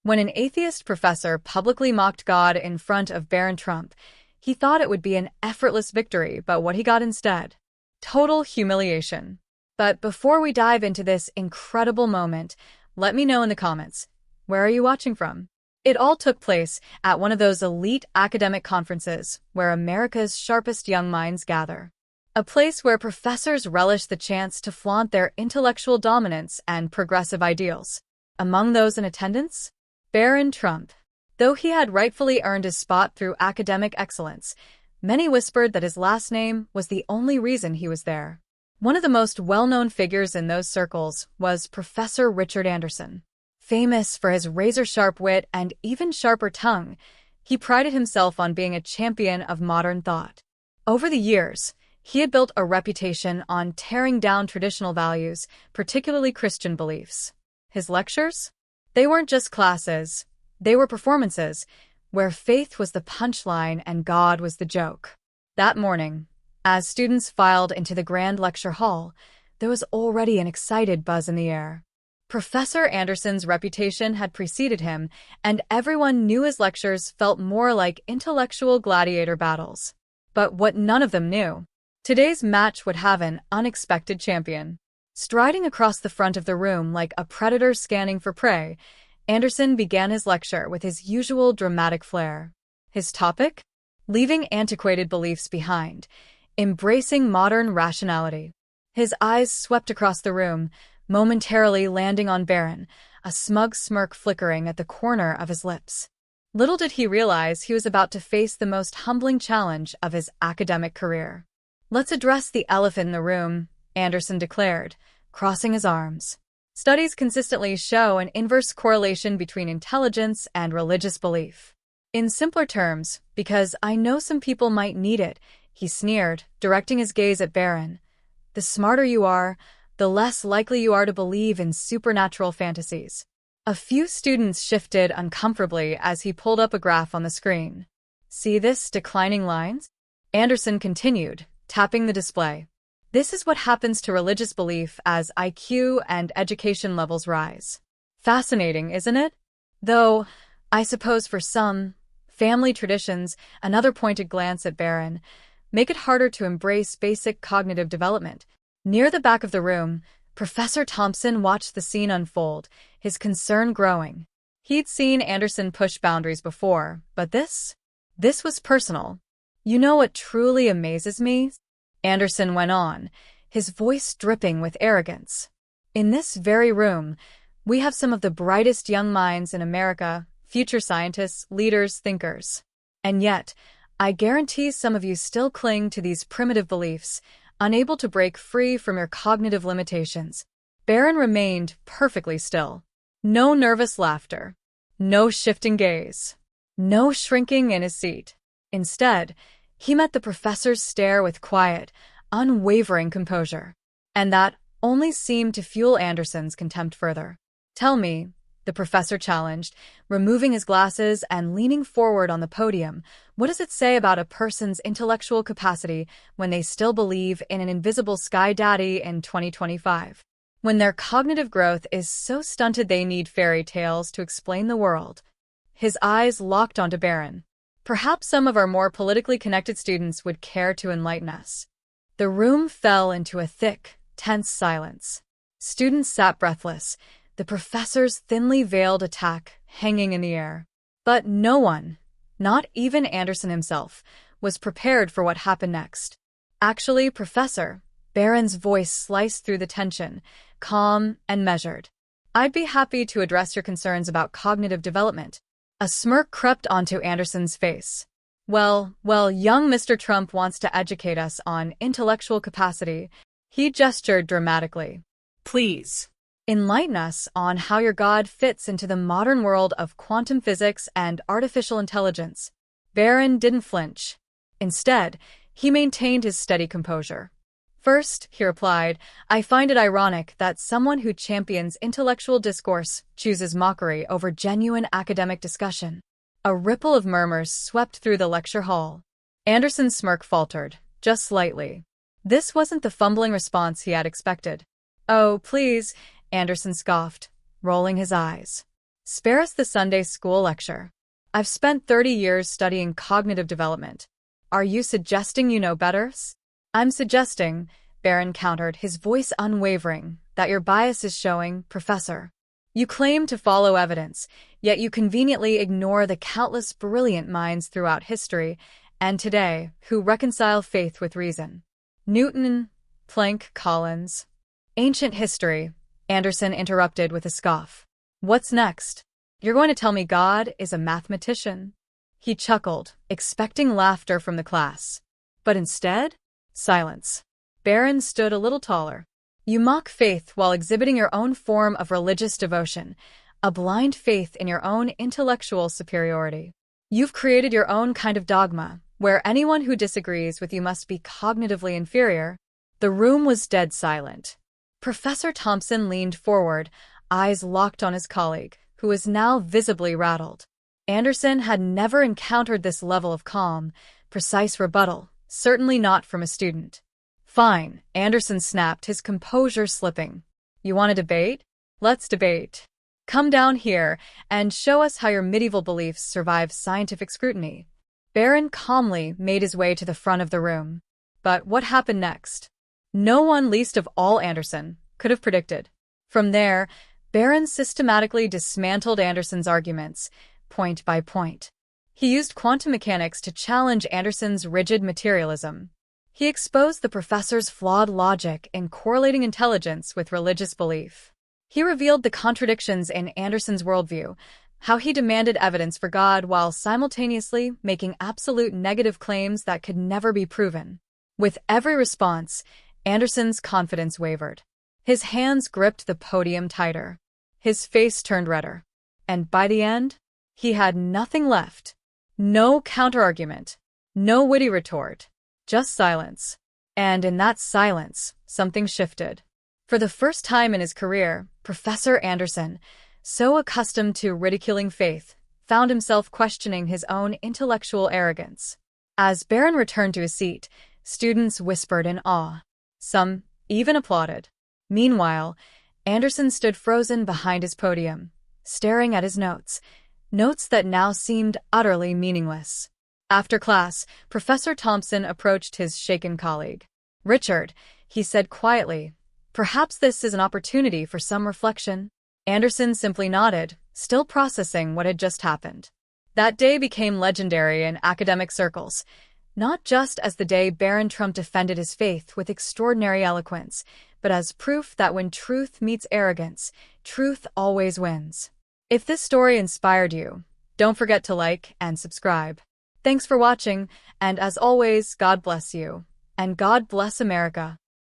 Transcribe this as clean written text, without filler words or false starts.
When an atheist professor publicly mocked God in front of Barron Trump, he thought it would be an effortless victory, but what he got instead? Total humiliation. But before we dive into this incredible moment, let me know in the comments, where are you watching from? It all took place at one of those elite academic conferences where America's sharpest young minds gather. A place where professors relish the chance to flaunt their intellectual dominance and progressive ideals. Among those in attendance? Barron Trump. Though he had rightfully earned his spot through academic excellence, many whispered that his last name was the only reason he was there. One of the most well-known figures in those circles was Professor Richard Anderson. Famous for his razor-sharp wit and even sharper tongue, he prided himself on being a champion of modern thought. Over the years, he had built a reputation on tearing down traditional values, particularly Christian beliefs. His lectures? They weren't just classes, they were performances, where faith was the punchline and God was the joke. That morning, as students filed into the grand lecture hall, there was already an excited buzz in the air. Professor Anderson's reputation had preceded him, and everyone knew his lectures felt more like intellectual gladiator battles. But what none of them knew, today's match would have an unexpected champion. Striding across the front of the room like a predator scanning for prey, Anderson began his lecture with his usual dramatic flair. His topic? Leaving antiquated beliefs behind, embracing modern rationality. His eyes swept across the room, momentarily landing on Barron, a smug smirk flickering at the corner of his lips. Little did he realize he was about to face the most humbling challenge of his academic career. "Let's address the elephant in the room," Anderson declared, crossing his arms. Studies consistently show an inverse correlation between intelligence and religious belief. In simpler terms, because I know some people might need it, he sneered, directing his gaze at Barron. The smarter you are, the less likely you are to believe in supernatural fantasies. A few students shifted uncomfortably as he pulled up a graph on the screen. "See this declining lines?" Anderson continued, tapping the display. "This is what happens to religious belief as IQ and education levels rise. Fascinating, isn't it? Though, I suppose for some, family traditions," another pointed glance at Barron, "make it harder to embrace basic cognitive development." Near the back of the room, Professor Thompson watched the scene unfold, his concern growing. He'd seen Anderson push boundaries before, but this was personal. "You know what truly amazes me?" Anderson went on, his voice dripping with arrogance. "In this very room, we have some of the brightest young minds in America, future scientists, leaders, thinkers. And yet, I guarantee some of you still cling to these primitive beliefs, unable to break free from your cognitive limitations." Barron remained perfectly still. No nervous laughter. No shifting gaze. No shrinking in his seat. Instead, he met the professor's stare with quiet, unwavering composure. And that only seemed to fuel Anderson's contempt further. "Tell me," the professor challenged, removing his glasses and leaning forward on the podium, "what does it say about a person's intellectual capacity when they still believe in an invisible sky daddy in 2025? When their cognitive growth is so stunted they need fairy tales to explain the world?" His eyes locked onto Barron. "Perhaps some of our more politically connected students would care to enlighten us." The room fell into a thick, tense silence. Students sat breathless, the professor's thinly veiled attack hanging in the air. But no one, not even Anderson himself, was prepared for what happened next. "Actually, Professor," Barron's voice sliced through the tension, calm and measured, "I'd be happy to address your concerns about cognitive development." A smirk crept onto Anderson's face. Well, young Mr. Trump wants to educate us on intellectual capacity." He gestured dramatically. "Please, enlighten us on how your God fits into the modern world of quantum physics and artificial intelligence." Barron didn't flinch. Instead, he maintained his steady composure. "First," he replied, "I find it ironic that someone who champions intellectual discourse chooses mockery over genuine academic discussion." A ripple of murmurs swept through the lecture hall. Anderson's smirk faltered, just slightly. This wasn't the fumbling response he had expected. "Oh, please," Anderson scoffed, rolling his eyes. Spare us the Sunday school lecture. I've spent 30 years studying cognitive development. Are you suggesting you know better? I'm suggesting, Barron countered, his voice unwavering, that your bias is showing, Professor. You claim to follow evidence, yet you conveniently ignore the countless brilliant minds throughout history and today who reconcile faith with reason. Newton, Planck, Collins. Ancient history, Anderson interrupted with a scoff. What's next? You're going to tell me God is a mathematician? He chuckled, expecting laughter from the class. But instead, silence. Barron stood a little taller. You mock faith while exhibiting your own form of religious devotion, a blind faith in your own intellectual superiority. You've created your own kind of dogma, where anyone who disagrees with you must be cognitively inferior. The room was dead silent. Professor Thompson leaned forward, eyes locked on his colleague, who was now visibly rattled. Anderson had never encountered this level of calm, precise rebuttal, certainly not from a student. Fine, Anderson snapped, his composure slipping. You want to debate? Let's debate. Come down here and show us how your medieval beliefs survive scientific scrutiny. Barron calmly made his way to the front of the room. But what happened next? No one, least of all Anderson, could have predicted. From there, Barron systematically dismantled Anderson's arguments, point by point. He used quantum mechanics to challenge Anderson's rigid materialism. He exposed the professor's flawed logic in correlating intelligence with religious belief. He revealed the contradictions in Anderson's worldview, how he demanded evidence for God while simultaneously making absolute negative claims that could never be proven. With every response, Anderson's confidence wavered. His hands gripped the podium tighter. His face turned redder. And by the end, he had nothing left. No counterargument. No witty retort. Just silence. And in that silence, something shifted. For the first time in his career, Professor Anderson, so accustomed to ridiculing faith, found himself questioning his own intellectual arrogance. As Barron returned to his seat, students whispered in awe. Some even applauded. Meanwhile, Anderson stood frozen behind his podium, staring at his notes that now seemed utterly meaningless. After class, Professor Thompson approached his shaken colleague. Richard, he said quietly, perhaps this is an opportunity for some reflection. Anderson simply nodded, still processing what had just happened. That day became legendary in academic circles, not just as the day Barron Trump defended his faith with extraordinary eloquence, but as proof that when truth meets arrogance, truth always wins. If this story inspired you, don't forget to like and subscribe. Thanks for watching, and as always, God bless you. And God bless America.